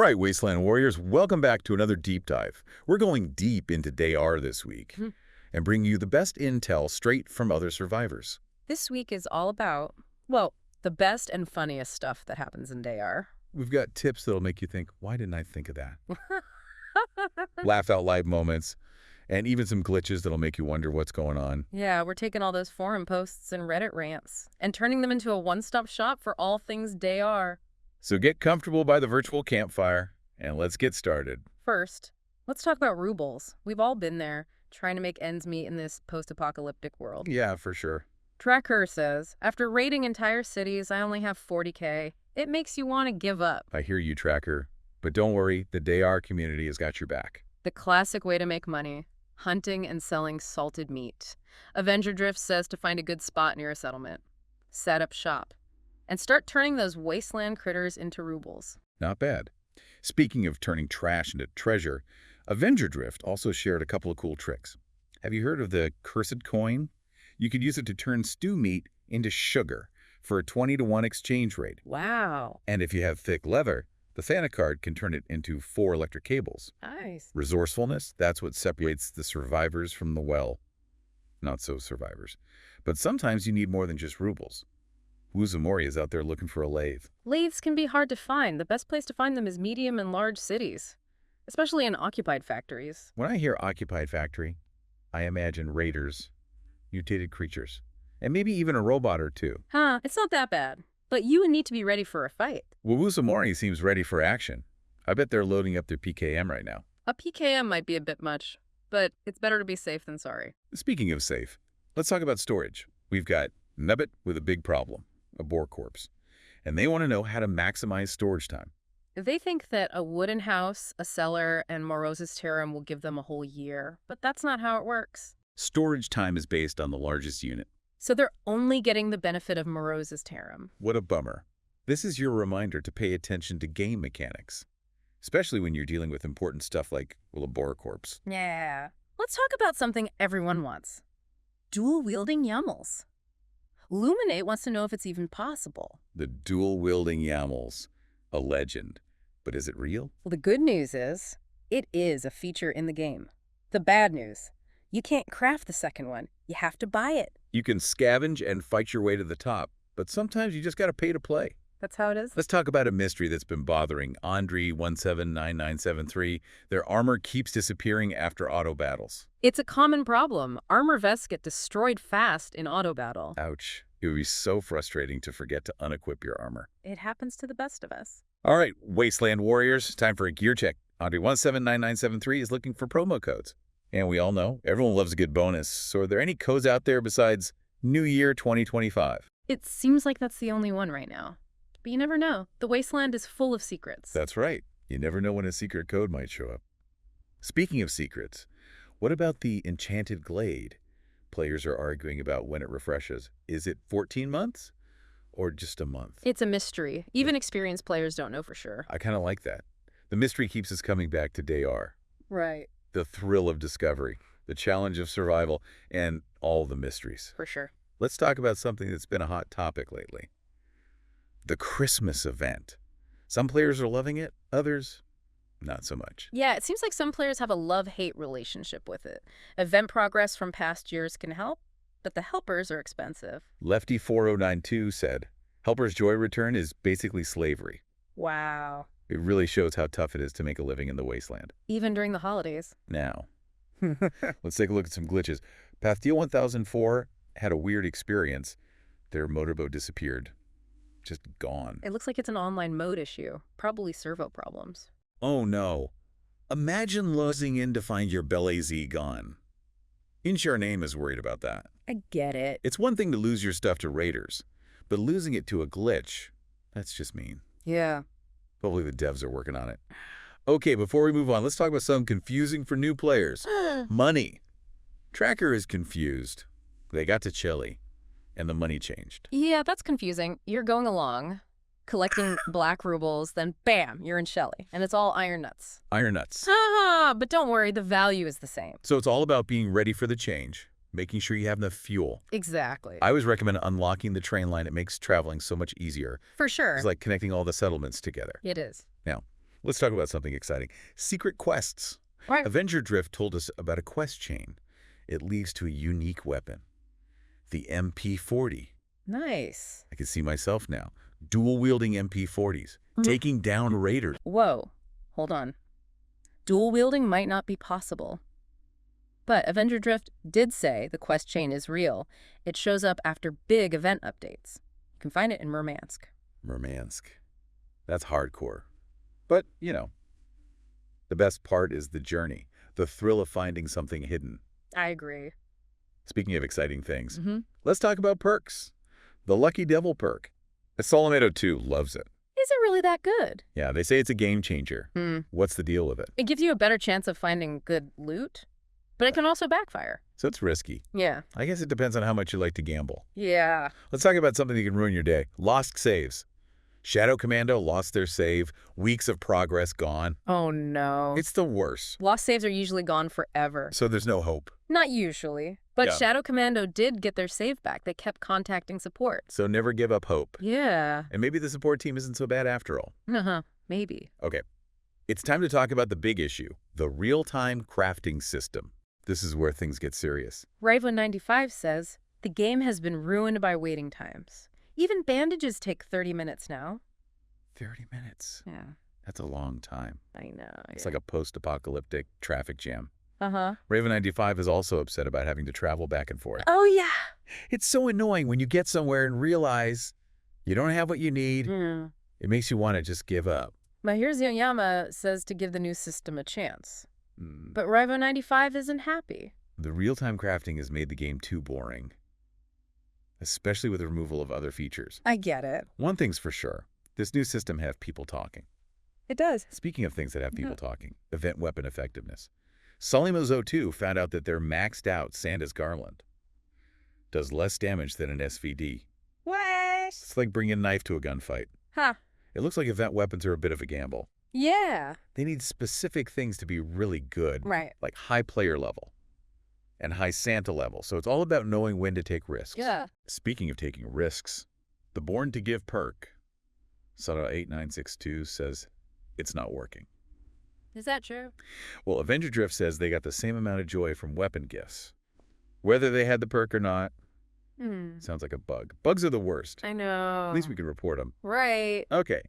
All right, Wasteland Warriors, welcome back to another deep dive. We're going deep into Day R this week and bringing you the best intel straight from other survivors. This week is all about, well, the best and funniest stuff that happens in Day R. We've got tips that'll make you think, why didn't I think of that? Laugh out loud moments, and even some glitches that'll make you wonder what's going on. Yeah, we're taking all those forum posts and Reddit rants and turning them into a one-stop shop for all things Day R. So get comfortable by the virtual campfire, and let's get started. First, let's talk about rubles. We've all been there, trying to make ends meet in this post-apocalyptic world. Yeah, for sure. Tracker says, after raiding entire cities, I only have 40K. It makes you want to give up. I hear you, Tracker. But don't worry, the Day R community has got your back. The classic way to make money, hunting and selling salted meat. Avenger Drift says to find a good spot near a settlement. Set up shop. And start turning those wasteland critters into rubles. Not bad. Speaking of turning trash into treasure, Avenger Drift also shared a couple of cool tricks. Have you heard of the Cursed Coin? You could use it to turn stew meat into sugar for a 20-to-1 exchange rate. Wow. And if you have thick leather, the Thana card can turn it into 4 electric cables. Nice. Resourcefulness, that's what separates the survivors from the not so survivors. But sometimes you need more than just rubles. Wuzumori is out there looking for a lathe. Lathes can be hard to find. The best place to find them is medium and large cities, especially in occupied factories. When I hear occupied factory, I imagine raiders, mutated creatures, and maybe even a robot or two. It's not that bad. But you would need to be ready for a fight. Well, Wuzumori seems ready for action. I bet they're loading up their PKM right now. A PKM might be a bit much, but it's better to be safe than sorry. Speaking of safe, let's talk about storage. We've got Nubbit with a big problem, a boar corpse, and they want to know how to maximize storage time. They think that a wooden house, a cellar, and Morose's Terram will give them a whole year, but that's not how it works. Storage time is based on the largest unit. So they're only getting the benefit of Morose's Terram. What a bummer. This is your reminder to pay attention to game mechanics, especially when you're dealing with important stuff like, well, a boar corpse. Yeah. Let's talk about something everyone wants. Dual-wielding YAMLs. Luminate wants to know if it's even possible. The dual-wielding YAMLs. A legend. But is it real? Well, the good news is, it is a feature in the game. The bad news, you can't craft the second one. You have to buy it. You can scavenge and fight your way to the top, but sometimes you just got to pay to play. That's how it is? Let's talk about a mystery that's been bothering Andri 179973. Their armor keeps disappearing after auto battles. It's a common problem. Armor vests get destroyed fast in auto battle. Ouch. It would be so frustrating to forget to unequip your armor. It happens to the best of us. All right, Wasteland Warriors, time for a gear check. Andri 179973 is looking for promo codes. And we all know everyone loves a good bonus. So are there any codes out there besides New Year 2025? It seems like that's the only one right now. But you never know. The Wasteland is full of secrets. That's right. You never know when a secret code might show up. Speaking of secrets, what about the Enchanted Glade? Players are arguing about when it refreshes. Is it 14 months or just a month? It's a mystery. Even experienced players don't know for sure. I kind of like that. The mystery keeps us coming back to Day R. Right. The thrill of discovery, the challenge of survival, and all the mysteries. For sure. Let's talk about something that's been a hot topic lately. The Christmas event. Some players are loving it, others not so much. Yeah, it seems like some players have a love-hate relationship with it. Event progress from past years can help, but the helpers are expensive. Lefty4092 said, Helper's Joy Return is basically slavery. Wow. It really shows how tough it is to make a living in the Wasteland. Even during the holidays. Now, let's take a look at some glitches. Pathdeal 1004 had a weird experience. Their motorboat disappeared. Just gone. It looks like it's an online mode issue. Probably servo problems. Oh no. Imagine losing in to find your Belazy gone. Inshare Name is worried about that. I get it. It's one thing to lose your stuff to raiders, but losing it to a glitch, that's just mean. Yeah. Hopefully the devs are working on it. Okay, before we move on, let's talk about something confusing for new players. Money. Tracker is confused. They got to Chile, and the money changed. Yeah, that's confusing. You're going along, collecting black rubles, then bam, you're in Shelly. And it's all iron nuts. Iron nuts. But don't worry, the value is the same. So it's all about being ready for the change, making sure you have enough fuel. Exactly. I always recommend unlocking the train line. It makes traveling so much easier. For sure. It's like connecting all the settlements together. It is. Now, Let's talk about something exciting. Secret quests. Right. Avenger Drift told us about a quest chain. It leads to a unique weapon. The MP40. Nice. I can see myself now. Dual-wielding MP40s. Taking down raiders. Whoa. Hold on. Dual wielding might not be possible. But Avenger Drift did say the quest chain is real. It shows up after big event updates. You can find it in Murmansk. Murmansk. That's hardcore. But, you know, the best part is the journey. The thrill of finding something hidden. I agree. Speaking of exciting things, Mm-hmm. let's talk about perks. The Lucky Devil perk. Solomito 2 loves it. Is it really that good? Yeah, they say it's a game changer. What's the deal with it? It gives you a better chance of finding good loot, but it can also backfire. So it's risky. Yeah. I guess it depends on how much you like to gamble. Yeah. Let's talk about something that can ruin your day. Lost saves. Shadow Commando lost their save. Weeks of progress gone. Oh, no. It's the worst. Lost saves are usually gone forever. So there's no hope. Not usually. But Yeah. Shadow Commando did get their save back. They kept contacting support. So never give up hope. Yeah. And maybe the support team isn't so bad after all. Uh-huh. Maybe. Okay. It's time to talk about the big issue, the real-time crafting system. This is where things get serious. Rivo95 says, the game has been ruined by waiting times. Even bandages take 30 minutes now. 30 minutes. Yeah. That's a long time. I know. It's like a post-apocalyptic traffic jam. Uh-huh. Raven95 is also upset about having to travel back and forth. Oh, yeah. It's so annoying when you get somewhere and realize you don't have what you need. It makes you want to just give up. Mahir Yoyama says to give the new system a chance. Mm. But Rivo95 isn't happy. The real-time crafting has made the game too boring, especially with the removal of other features. I get it. One thing's for sure, this new system has people talking. It does. Speaking of things that have people talking, event weapon effectiveness. Sullymozo 2 found out that their maxed out Santa's Garland does less damage than an SVD. What? It's like bringing a knife to a gunfight. Huh. It looks like event weapons are a bit of a gamble. Yeah. They need specific things to be really good, Right. like high player level and high Santa level. So it's all about knowing when to take risks. Yeah. Speaking of taking risks, the Born to Give perk, Sada8962 says it's not working. Is that true? Well, Avenger Drift says they got the same amount of joy from weapon gifts. Whether they had the perk or not, sounds like a bug. Bugs are the worst. I know. At least we can report them. Right. Okay.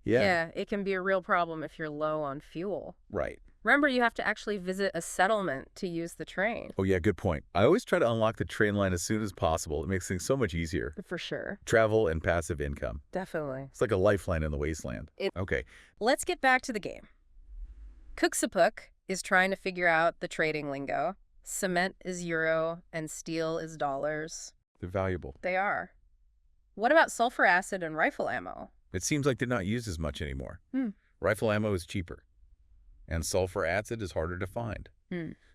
Yeah. It can be a real problem if you're low on fuel. Right. Remember, you have to actually visit a settlement to use the train. Oh, yeah, good point. I always try to unlock the train line as soon as possible. It makes things so much easier. For sure. Travel and passive income. Definitely. It's like a lifeline in the wasteland. Okay. Let's get back to the game. Cooksapuk is trying to figure out the trading lingo. Cement is euro and steel is dollars. They're valuable. They are. What about sulfur acid and rifle ammo? It seems like they're not used as much anymore. Rifle ammo is cheaper, and sulfur acid is harder to find.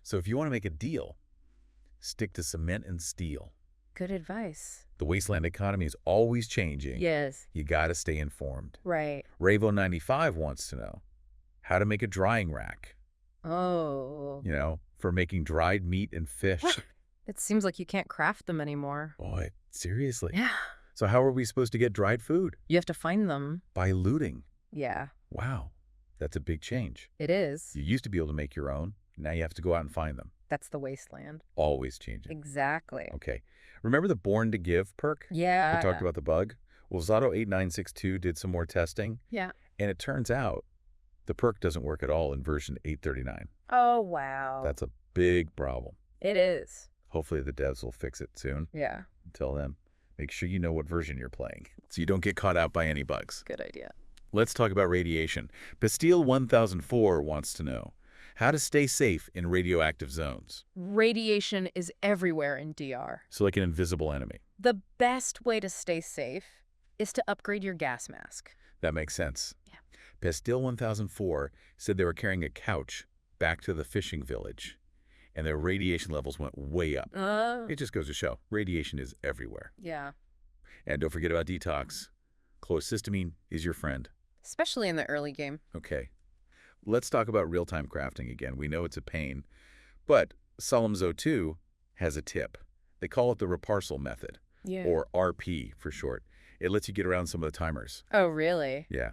So if you want to make a deal, stick to cement and steel. Good advice. The wasteland economy is always changing. Yes. You got to stay informed. Right. Ravo95 wants to know how to make a drying rack, Oh. you know, for making dried meat and fish. It seems like you can't craft them anymore. Boy, seriously. Yeah. So how are we supposed to get dried food? You have to find them. By looting. Yeah, Wow, that's a big change. it is. You used to be able to make your own. Now you have to go out and find them. That's the wasteland. Always changing. Exactly. Okay. Remember the Born to Give perk? Yeah. We talked about the bug. Well, Zato8962 did some more testing, Yeah. and it turns out the perk doesn't work at all in version 839. Oh, wow. That's a big problem. It is. Hopefully the devs will fix it soon. Yeah. Until then, make sure you know what version you're playing so you don't get caught out by any bugs. Good idea. Let's talk about radiation. Bastille 1004 wants to know how to stay safe in radioactive zones. Radiation is everywhere in DR. So like an invisible enemy. The best way to stay safe is to upgrade your gas mask. That makes sense. Yeah. Bastille 1004 said they were carrying a couch back to the fishing village, and their radiation levels went way up. It just goes to show, radiation is everywhere. Yeah. And don't forget about detox. Chlorhistamine is your friend. Especially in the early game. Okay. Let's talk about real-time crafting again. We know it's a pain, but Solemzo 2 has a tip. They call it the reparsal method, Yeah. or RP for short. It lets you get around some of the timers. Oh, really? Yeah.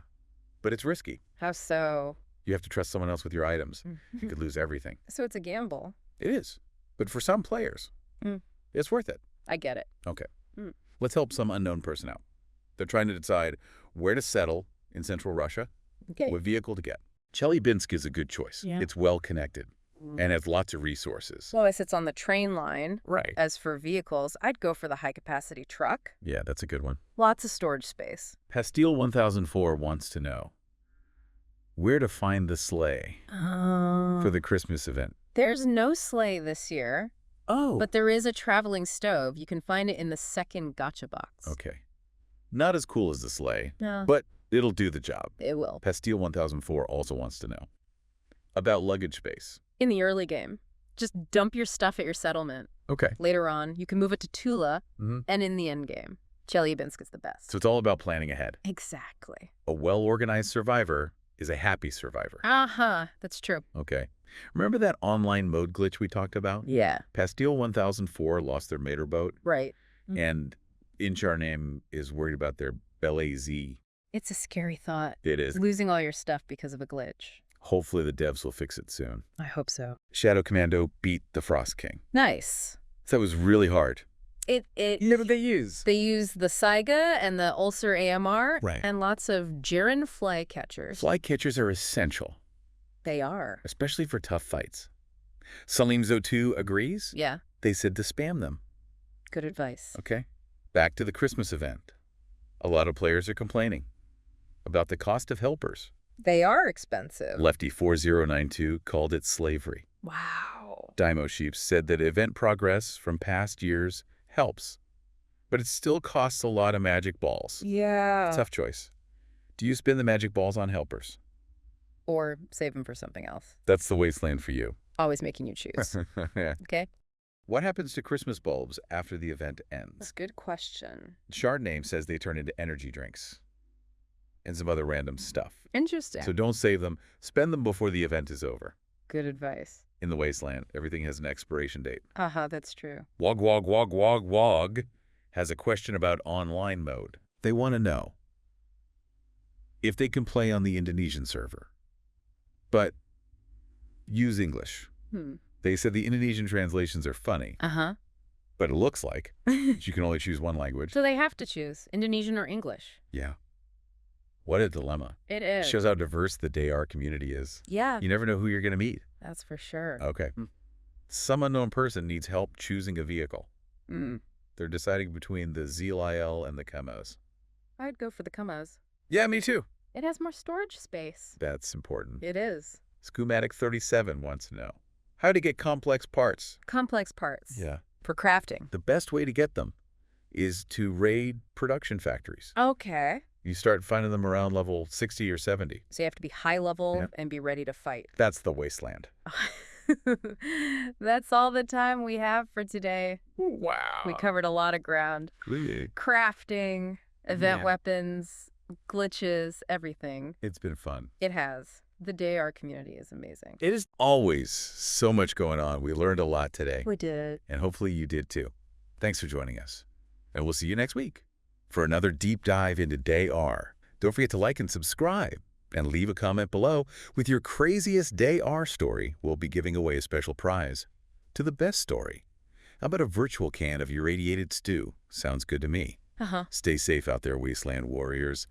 But it's risky. How so? You have to trust someone else with your items. You could lose everything. So it's a gamble. It is. But for some players, it's worth it. I get it. Okay. Let's help some unknown person out. They're trying to decide where to settle in central Russia, Okay. what vehicle to get. Chelyabinsk is a good choice. Yeah. It's well connected and has lots of resources. Plus, it's on the train line. Right. As for vehicles, I'd go for the high-capacity truck. Yeah, that's a good one. Lots of storage space. Pastille 1004 wants to know where to find the sleigh for the Christmas event. There's no sleigh this year, Oh. but there is a traveling stove. You can find it in the second gotcha box. Okay. Not as cool as the sleigh, No, but it'll do the job. it will. Pastille 1004 also wants to know about luggage space. In the early game, just dump your stuff at your settlement. Okay. Later on, you can move it to Tula, Mhm. and in the end game, Chelyabinsk is the best. So it's all about planning ahead. Exactly. A well-organized survivor is a happy survivor. That's true. Okay. Remember that online mode glitch we talked about? Yeah. Pastille 1004 lost their mater boat, Right. and Enchanted is worried about their Belazy. It's a scary thought. It is. Losing all your stuff because of a glitch. Hopefully the devs will fix it soon. I hope so. Shadow Commando beat the Frost King. Nice. So that was really hard. What they use? They use the Saiga and the Ulcer AMR Right. and lots of Jiren fly catchers. Fly catchers are essential, They are. especially for tough fights. Salimzo2 agrees. Yeah. They said to spam them. Good advice. Okay. Back to the Christmas event. A lot of players are complaining about the cost of helpers. They are expensive. Lefty 4092 called it slavery. Wow. Dymo Sheep said that event progress from past years helps, but it still costs a lot of magic balls. Yeah. Tough choice. Do you spend the magic balls on helpers? Or save them for something else. That's the wasteland for you. Always making you choose. Yeah. Okay. What happens to Christmas bulbs after the event That's ends? a good question. Shard name says they turn into energy drinks and some other random stuff. Interesting. So don't save them. Spend them before the event is over. Good advice. In the wasteland, everything has an expiration date. That's true. Wog has a question about online mode. They want to know if they can play on the Indonesian server, but use English. They said the Indonesian translations are funny, but it looks like you can only choose one language. So they have to choose Indonesian or English. Yeah. What a dilemma. It is. Shows how diverse the DayR community is. Yeah, You never know who you're going to meet. that's for sure. Okay. Some unknown person needs help choosing a vehicle. They're deciding between the ZLIL and the Camos. I'd go for the Camos. Yeah, me too. It has more storage space. That's important. It is. Schematic 37 wants to know how to get complex parts. Complex parts. Yeah. For crafting. The best way to get them is to raid production factories. Okay. You start finding them around level 60 or 70. So you have to be high level Yep. and be ready to fight. That's the wasteland. That's all the time we have for today. Wow. We covered a lot of ground. Crafting, event Yeah. weapons, glitches, everything. It's been fun. It has. The DayR community is amazing. It is always so much going on. We learned a lot today, We did. and hopefully you did too. Thanks for joining us, and we'll see you next week for another deep dive into DayR. Don't forget to like and subscribe, and leave a comment below with your craziest DayR story. We'll be giving away a special prize to the best story. How about a virtual can of irradiated stew? Sounds good to me. Stay safe out there, Wasteland Warriors.